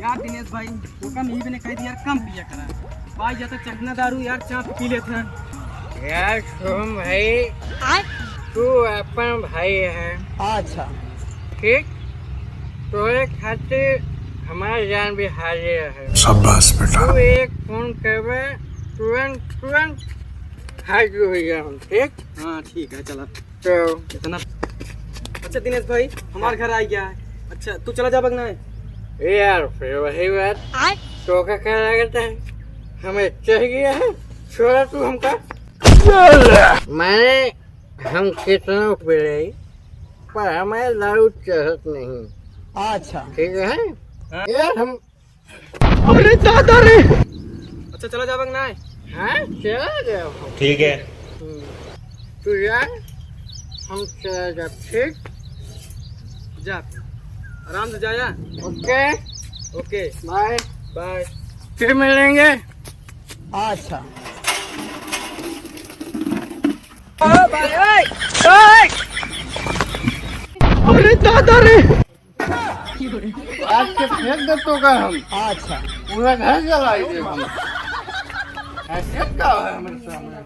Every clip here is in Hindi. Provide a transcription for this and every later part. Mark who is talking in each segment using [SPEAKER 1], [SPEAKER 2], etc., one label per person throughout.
[SPEAKER 1] यार दिनेश भाई वो कम ही ने कह दिया यार कम पिया करा भाई या तो चखना दारू यार चाप पी लेते हैं
[SPEAKER 2] यार शुभम भाई तू अपन भाई है।
[SPEAKER 1] अच्छा
[SPEAKER 2] ठीक तोरे खातिर हमारा जान भी हाजिर है।
[SPEAKER 3] शाबाश बेटा।
[SPEAKER 2] तू एक फोन करवे तुरंत तुरंत हाजिर हो जाऊँ। ठीक
[SPEAKER 1] हाँ ठीक है चला
[SPEAKER 2] तो
[SPEAKER 1] इतना। अच्छा दिनेश भाई हमारे घर आ गया है। अच्छा तू चला जा बगना है
[SPEAKER 2] यार फिर वही बात तो का क्या लगता है हमें चाहिए है छोड़ा तू हमका मैंने हम कितना पीले पर हमें दारू चाहत नहीं।
[SPEAKER 1] अच्छा
[SPEAKER 2] ठीक है यार हम
[SPEAKER 1] अरे दादा रे। अच्छा चला जा बगना है।
[SPEAKER 2] हाँ चला जाओ
[SPEAKER 3] ठीक है।
[SPEAKER 2] तू जा हम चला जा। ठीक
[SPEAKER 1] जा आराम से जाया।
[SPEAKER 2] Okay
[SPEAKER 1] okay
[SPEAKER 2] bye
[SPEAKER 1] bye.
[SPEAKER 2] फिर मिलेंगे।
[SPEAKER 1] अच्छा अरे दादा रे।
[SPEAKER 2] आज के फेंक दे तो का हम
[SPEAKER 1] अच्छा
[SPEAKER 2] पूरा घर जलाएंगे हम। ऐसे क्या है हमारे सामने।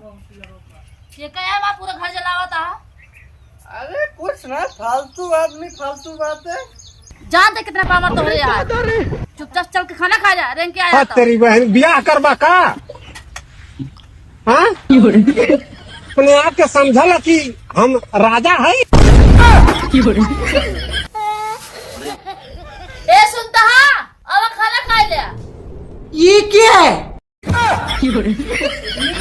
[SPEAKER 4] ये क्या है पूरा घर जलावा था।
[SPEAKER 2] अरे कुछ ना फालतू आदमी फालतू बातें।
[SPEAKER 4] जान दे कितना पावर तो हो रहा है। चुपचाप चल के खाना खा जा रेंग के आया था।
[SPEAKER 5] तेरी बहन ब्याह करवा का हाँ? अपने आप के समझल कि हम राजा है।
[SPEAKER 4] ए सुनता हा अब खाना खा ले।
[SPEAKER 1] ये क्या है।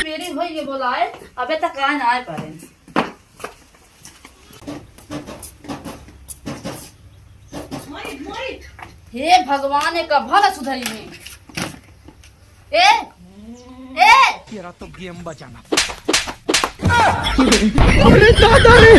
[SPEAKER 4] मेरी भाई ये बोला है अबे तक कहाँ ना आए पारे। हे भगवान का भला सुधरी में ए
[SPEAKER 1] तेरा तो गेम बचाना। अरे दादा रे।